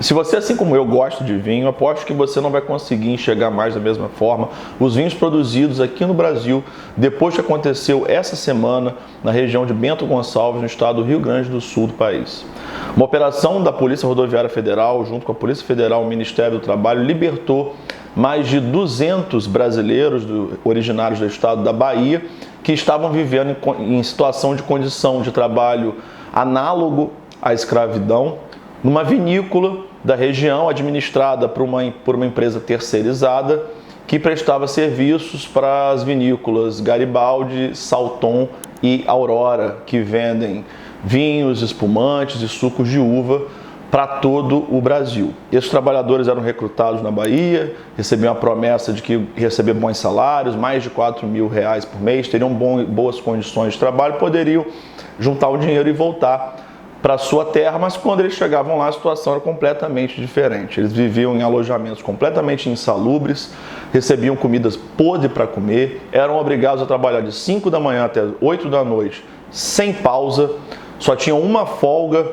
Se você, assim como eu, gosta de vinho, aposto que você não vai conseguir enxergar mais da mesma forma os vinhos produzidos aqui no Brasil, depois que aconteceu essa semana na região de Bento Gonçalves, no estado do Rio Grande do Sul do país. Uma operação da Polícia Rodoviária Federal, junto com a Polícia Federal e o Ministério do Trabalho, libertou mais de 200 brasileiros originários do estado da Bahia que estavam vivendo em situação de condição de trabalho análogo à escravidão, numa vinícola da região administrada por uma empresa terceirizada que prestava serviços para as vinícolas Garibaldi, Salton e Aurora, que vendem vinhos, espumantes e sucos de uva para todo o Brasil. Esses trabalhadores eram recrutados na Bahia, recebiam a promessa de que receber bons salários, mais de R$4.000 por mês, teriam boas condições de trabalho, poderiam juntar o dinheiro e voltar para sua terra, mas quando eles chegavam lá a situação era completamente diferente. Eles viviam em alojamentos completamente insalubres, recebiam comidas podres para comer, eram obrigados a trabalhar de 5 da manhã até 8 da noite, sem pausa, só tinham uma folga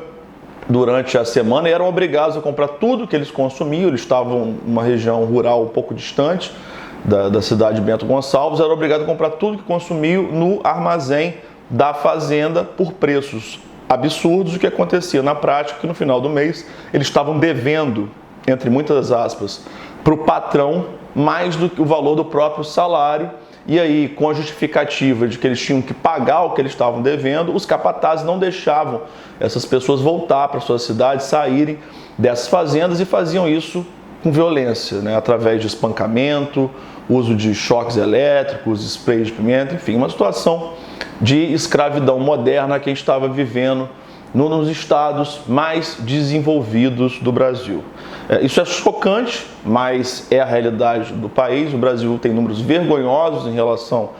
durante a semana e eram obrigados a comprar tudo que eles consumiam. Eles estavam numa região rural um pouco distante da cidade de Bento Gonçalves, eram obrigados a comprar tudo que consumiam no armazém da fazenda por preços absurdos. O que acontecia na prática, que no final do mês eles estavam devendo, entre muitas aspas, para o patrão mais do que o valor do próprio salário. E aí, com a justificativa de que eles tinham que pagar o que eles estavam devendo, os capatazes não deixavam essas pessoas voltar para suas cidades, saírem dessas fazendas, e faziam isso com violência, né? Através de espancamento, uso de choques elétricos, sprays de pimenta, enfim, uma situação de escravidão moderna que a gente estava vivendo nos estados mais desenvolvidos do Brasil. Isso é chocante, mas é a realidade do país. O Brasil tem números vergonhosos em relação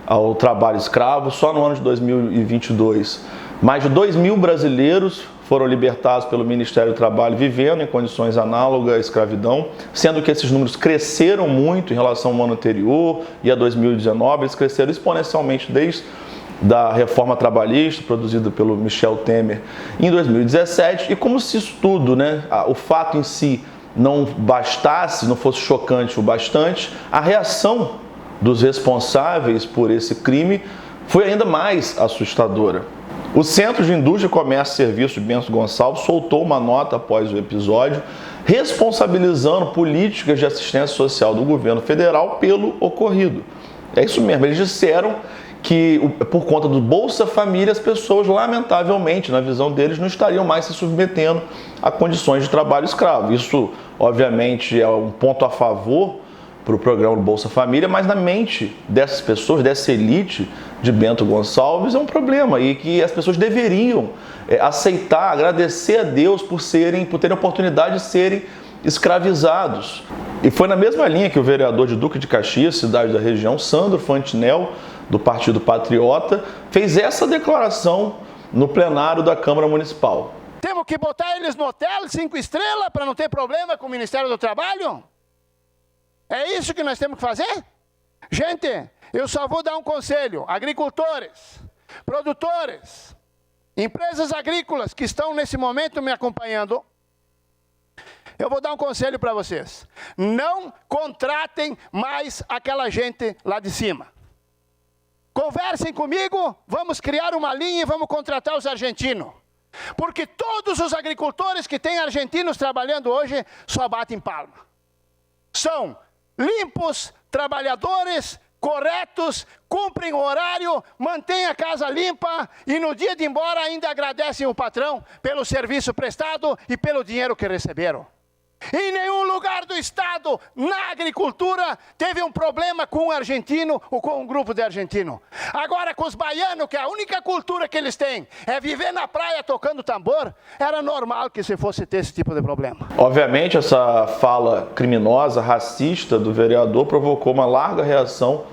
ao trabalho escravo. Só no ano de 2022, mais de 2.000 brasileiros foram libertados pelo Ministério do Trabalho vivendo em condições análogas à escravidão, sendo que esses números cresceram muito em relação ao ano anterior e a 2019, eles cresceram exponencialmente desde da reforma trabalhista produzida pelo Michel Temer em 2017, e como se isso tudo, né, o fato em si não bastasse, não fosse chocante o bastante, a reação dos responsáveis por esse crime foi ainda mais assustadora. O Centro de Indústria, Comércio e Serviços de Bento Gonçalves soltou uma nota após o episódio, responsabilizando políticas de assistência social do governo federal pelo ocorrido. É isso mesmo, eles disseram que por conta do Bolsa Família, as pessoas, lamentavelmente, na visão deles, não estariam mais se submetendo a condições de trabalho escravo. Isso, obviamente, é um ponto a favor para o programa do Bolsa Família, mas na mente dessas pessoas, dessa elite de Bento Gonçalves, é um problema, e que as pessoas deveriam aceitar, agradecer a Deus por terem a oportunidade de serem escravizados. E foi na mesma linha que o vereador de Duque de Caxias, cidade da região, Sandro Fantinel, do Partido Patriota, fez essa declaração no plenário da Câmara Municipal. Temos que botar eles no hotel 5 estrelas para não ter problema com o Ministério do Trabalho? É isso que nós temos que fazer? Gente, eu só vou dar um conselho. Agricultores, produtores, empresas agrícolas que estão nesse momento me acompanhando, eu vou dar um conselho para vocês. Não contratem mais aquela gente lá de cima. Conversem comigo, vamos criar uma linha e vamos contratar os argentinos. Porque todos os agricultores que têm argentinos trabalhando hoje só batem palma. São limpos, trabalhadores, corretos, cumprem o horário, mantêm a casa limpa e no dia de ir embora ainda agradecem o patrão pelo serviço prestado e pelo dinheiro que receberam. Em nenhum lugar do estado, na agricultura, teve um problema com um argentino ou com um grupo de argentino. Agora com os baianos, que a única cultura que eles têm é viver na praia tocando tambor, era normal que se fosse ter esse tipo de problema. Obviamente, essa fala criminosa, racista do vereador provocou uma larga reação,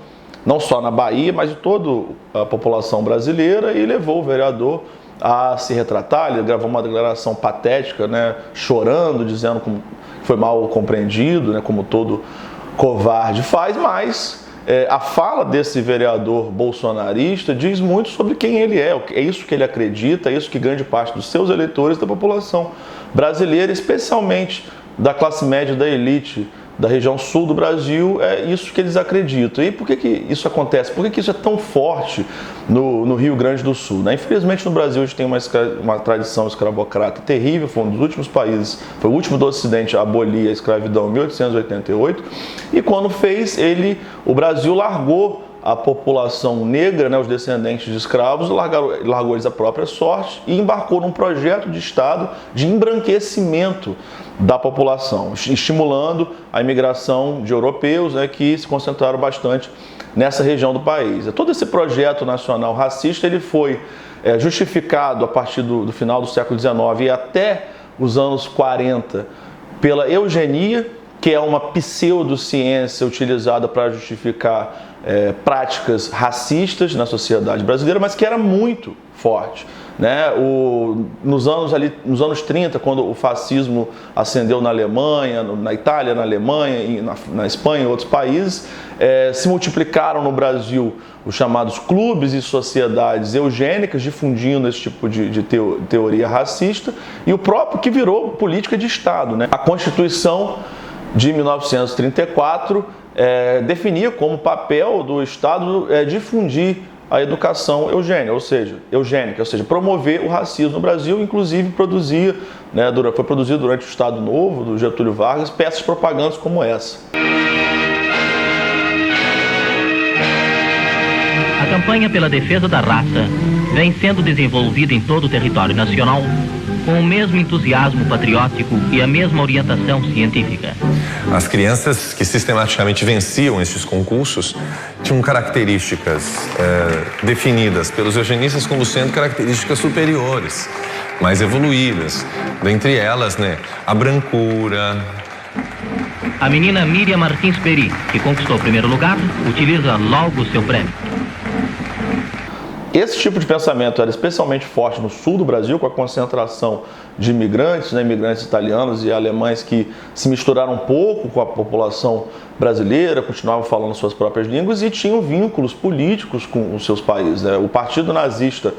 não só na Bahia, mas de toda a população brasileira, e levou o vereador a se retratar. Ele gravou uma declaração patética, né, chorando, dizendo que foi mal compreendido, né, como todo covarde faz, mas a fala desse vereador bolsonarista diz muito sobre quem ele é isso que ele acredita, é isso que grande parte dos seus eleitores, da população brasileira, especialmente da classe média, da elite da região sul do Brasil. É isso que eles acreditam. E por que isso acontece? Por que isso é tão forte no Rio Grande do Sul, né? Infelizmente no Brasil a gente tem uma tradição escravocrata terrível, foi um dos últimos países, foi o último do Ocidente a abolir a escravidão em 1888, e quando fez, o Brasil largou a população negra, né, os descendentes de escravos, largou eles à própria sorte e embarcou num projeto de Estado de embranquecimento da população, estimulando a imigração de europeus, né, que se concentraram bastante nessa região do país. Todo esse projeto nacional racista ele foi justificado a partir do final do século XIX e até os anos 40 pela eugenia, que é uma pseudociência utilizada para justificar práticas racistas na sociedade brasileira, mas que era muito forte, né? Nos anos 30, quando o fascismo ascendeu na Alemanha, na Itália, na Alemanha, na Espanha e outros países, se multiplicaram no Brasil os chamados clubes e sociedades eugênicas, difundindo esse tipo de teoria racista, e o próprio que virou política de Estado, né? A Constituição de 1934 definia como papel do Estado difundir a educação eugênica, ou seja, promover o racismo no Brasil, inclusive foi produzido durante o Estado Novo, do Getúlio Vargas, peças propagandas como essa. A campanha pela defesa da raça vem sendo desenvolvida em todo o território nacional com o mesmo entusiasmo patriótico e a mesma orientação científica. As crianças que sistematicamente venciam estes concursos tinham características definidas pelos eugenistas como sendo características superiores, mais evoluídas. Dentre elas, né, a brancura. A menina Miriam Martins Peri, que conquistou o primeiro lugar, utiliza logo o seu prêmio. Esse tipo de pensamento era especialmente forte no sul do Brasil, com a concentração de imigrantes, né, imigrantes italianos e alemães que se misturaram um pouco com a população brasileira, continuavam falando suas próprias línguas e tinham vínculos políticos com os seus países, né? O Partido Nazista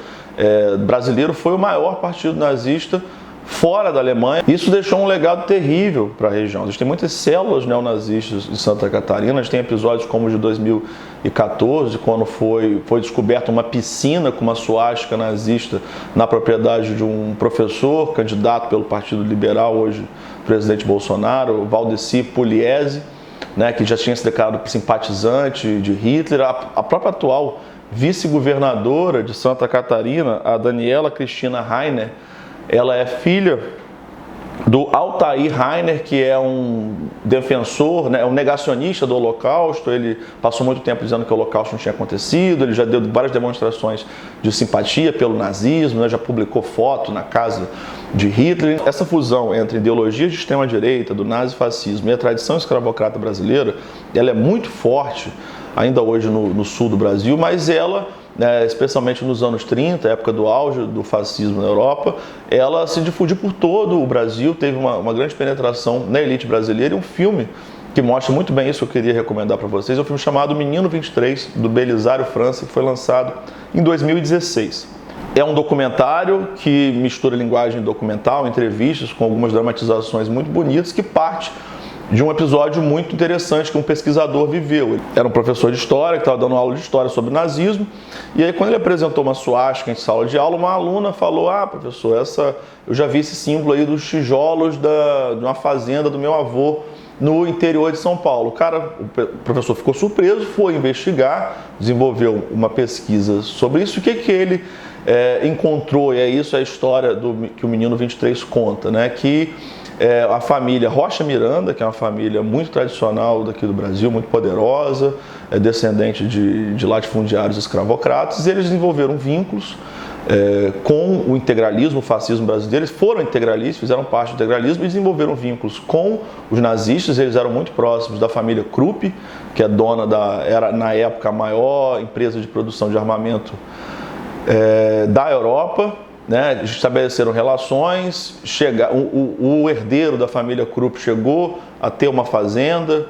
brasileiro foi o maior partido nazista fora da Alemanha. Isso deixou um legado terrível para a região. A gente tem muitas células neonazistas em Santa Catarina. A gente tem episódios como o de 2014, quando foi descoberta uma piscina com uma suástica nazista na propriedade de um professor, candidato pelo Partido Liberal, hoje presidente Bolsonaro, Valdeci Pugliese, né, que já tinha se declarado simpatizante de Hitler. A própria atual vice-governadora de Santa Catarina, a Daniela Cristina Rainer, ela é filha do Altair Rainer, que é um defensor, né, um negacionista do Holocausto. Ele passou muito tempo dizendo que o Holocausto não tinha acontecido, ele já deu várias demonstrações de simpatia pelo nazismo, né, já publicou foto na casa de Hitler. Essa fusão entre ideologia de extrema-direita, do nazifascismo e a tradição escravocrata brasileira, ela é muito forte ainda hoje no sul do Brasil, mas ela, especialmente nos anos 30, época do auge do fascismo na Europa, ela se difundiu por todo o Brasil, teve uma grande penetração na elite brasileira. E um filme que mostra muito bem isso que eu queria recomendar para vocês é um filme chamado Menino 23, do Belisário França, que foi lançado em 2016. É um documentário que mistura linguagem documental, entrevistas com algumas dramatizações muito bonitas, que parte de um episódio muito interessante que um pesquisador viveu. Ele era um professor de história que estava dando aula de história sobre nazismo, e aí quando ele apresentou uma suástica em sala de aula, uma aluna falou: professor, eu já vi esse símbolo aí dos tijolos de uma fazenda do meu avô no interior de São Paulo. O professor ficou surpreso, foi investigar, desenvolveu uma pesquisa sobre isso. O que ele encontrou? E isso é a história que o Menino 23 conta, né? Que a família Rocha Miranda, que é uma família muito tradicional daqui do Brasil, muito poderosa, descendente de latifundiários escravocratas, e eles desenvolveram vínculos com o integralismo, o fascismo brasileiro. Eles foram integralistas, fizeram parte do integralismo e desenvolveram vínculos com os nazistas. Eles eram muito próximos da família Krupp, que é dona era na época a maior empresa de produção de armamento da Europa, né? Estabeleceram relações. O herdeiro da família Krupp chegou a ter uma fazenda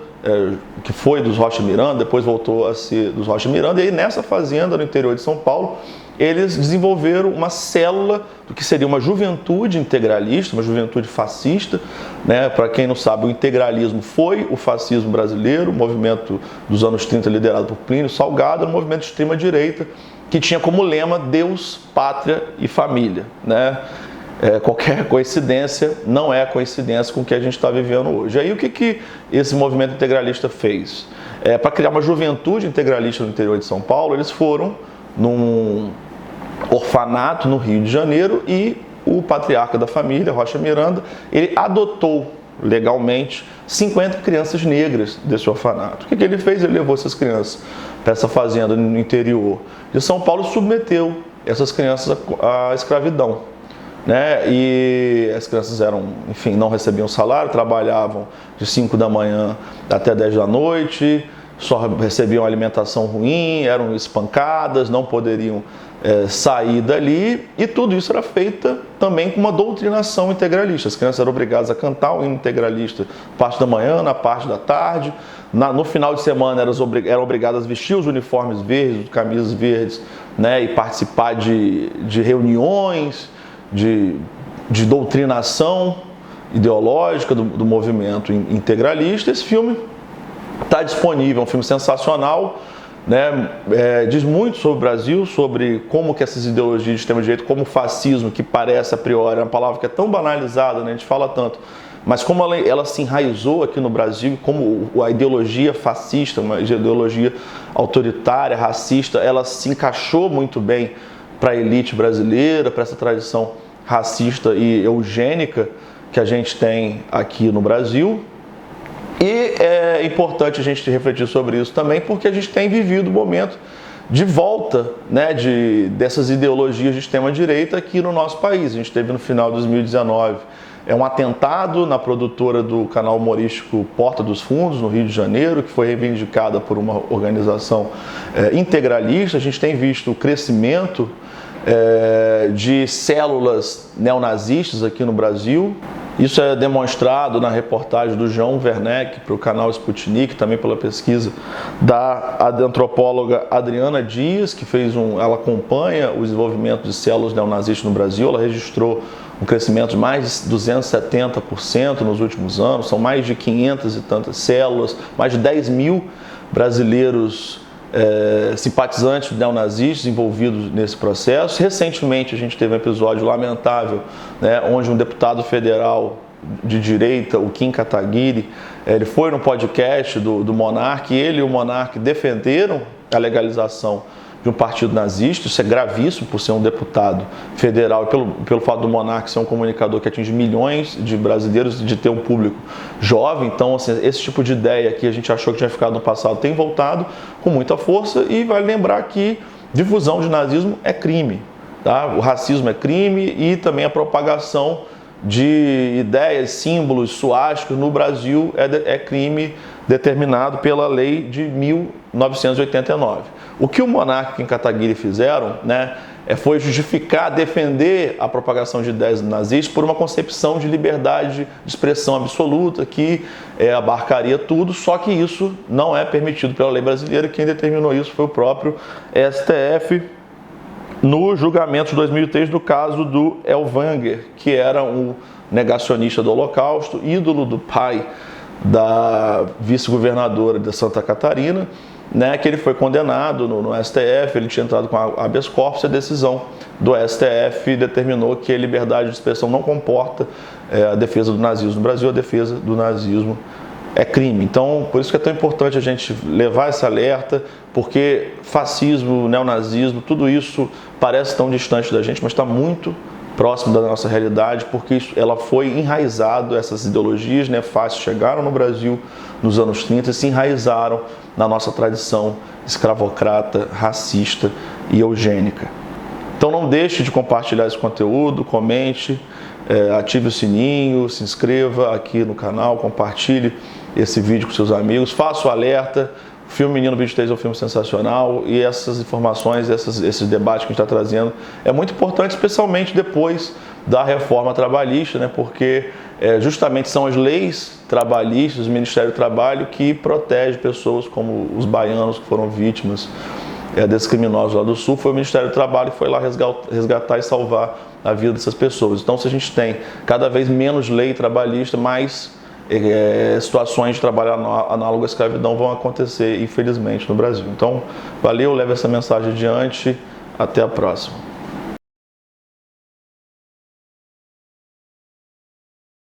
que foi dos Rocha Miranda, depois voltou a ser dos Rocha Miranda, e aí nessa fazenda no interior de São Paulo eles desenvolveram uma célula do que seria uma juventude integralista, uma juventude fascista, né? Para quem não sabe, o integralismo foi o fascismo brasileiro, o movimento dos anos 30 liderado por Plínio Salgado, um movimento de extrema-direita que tinha como lema Deus, Pátria e Família, né? Qualquer coincidência não é coincidência com o que a gente está vivendo hoje. Aí o que esse movimento integralista fez? Para criar uma juventude integralista no interior de São Paulo, eles foram num orfanato no Rio de Janeiro e o patriarca da família, Rocha Miranda, ele adotou legalmente 50 crianças negras desse orfanato. O que ele fez? Ele levou essas crianças para essa fazenda no interior de São Paulo e submeteu essas crianças à escravidão, né? E as crianças não recebiam salário, trabalhavam de 5 da manhã até 10 da noite, só recebiam alimentação ruim, eram espancadas, não poderiam sair dali, e tudo isso era feito também com uma doutrinação integralista. As crianças eram obrigadas a cantar o hino integralista na parte da manhã, na parte da tarde, no final de semana eram obrigadas a vestir os uniformes verdes, camisas verdes, né, e participar de reuniões, de doutrinação ideológica do movimento integralista. Esse filme está disponível, é um filme sensacional, né? Diz muito sobre o Brasil, sobre como que essas ideologias de extrema-direita, como o fascismo, que parece a priori, é uma palavra que é tão banalizada, né? A gente fala tanto, mas como ela se enraizou aqui no Brasil, como a ideologia fascista, uma ideologia autoritária, racista, ela se encaixou muito bem para a elite brasileira, para essa tradição racista e eugênica que a gente tem aqui no Brasil. E é importante a gente refletir sobre isso também, porque a gente tem vivido um momento de volta, né, dessas ideologias de extrema-direita aqui no nosso país. A gente teve no final de 2019 um atentado na produtora do canal humorístico Porta dos Fundos, no Rio de Janeiro, que foi reivindicada por uma organização integralista. A gente tem visto o crescimento de células neonazistas aqui no Brasil. Isso é demonstrado na reportagem do João Werneck para o canal Sputnik, também pela pesquisa da antropóloga Adriana Dias, que ela acompanha o desenvolvimento de células neonazistas no Brasil. Ela registrou um crescimento de mais de 270% nos últimos anos, são mais de 500 e tantas células, mais de 10 mil brasileiros simpatizantes neonazistas envolvidos nesse processo. Recentemente a gente teve um episódio lamentável, né, onde um deputado federal de direita, o Kim Kataguiri, ele foi no podcast do Monark, e ele e o Monark defenderam a legalização de um partido nazista. Isso é gravíssimo por ser um deputado federal e pelo fato do Monark ser um comunicador que atinge milhões de brasileiros, de ter um público jovem. Então, assim, esse tipo de ideia que a gente achou que tinha ficado no passado tem voltado com muita força, e vale lembrar que difusão de nazismo é crime, tá? O racismo é crime, e também a propagação de ideias, símbolos, suásticos no Brasil é crime determinado pela lei de 1989. O que o Monark e o Kataguiri fizeram, né, foi justificar, defender a propagação de ideias nazistas por uma concepção de liberdade de expressão absoluta, que abarcaria tudo, só que isso não é permitido pela lei brasileira. Quem determinou isso foi o próprio STF, no julgamento de 2003 do caso do Elvanger, que era um negacionista do Holocausto, ídolo do pai da vice-governadora de Santa Catarina, né, que ele foi condenado no STF. Ele tinha entrado com habeas corpus, e a decisão do STF determinou que a liberdade de expressão não comporta a defesa do nazismo no Brasil. A defesa do nazismo é crime. Então, por isso que é tão importante a gente levar esse alerta, porque fascismo, neonazismo, tudo isso parece tão distante da gente, mas está muito próximo da nossa realidade, porque ela foi enraizado, essas ideologias nefastas chegaram no Brasil nos anos 30 e se enraizaram na nossa tradição escravocrata, racista e eugênica. Então não deixe de compartilhar esse conteúdo, comente, ative o sininho, se inscreva aqui no canal, compartilhe esse vídeo com seus amigos, faça o alerta. O filme Menino 23 é um filme sensacional, e essas informações, esses debates que a gente está trazendo é muito importante, especialmente depois da reforma trabalhista, né? Porque justamente são as leis trabalhistas, o Ministério do Trabalho, que protege pessoas como os baianos que foram vítimas desses criminosos lá do Sul, foi o Ministério do Trabalho que foi lá resgatar e salvar a vida dessas pessoas. Então, se a gente tem cada vez menos lei trabalhista, mais situações de trabalho análogo à escravidão vão acontecer, infelizmente, no Brasil. Então, valeu, leve essa mensagem adiante, até a próxima.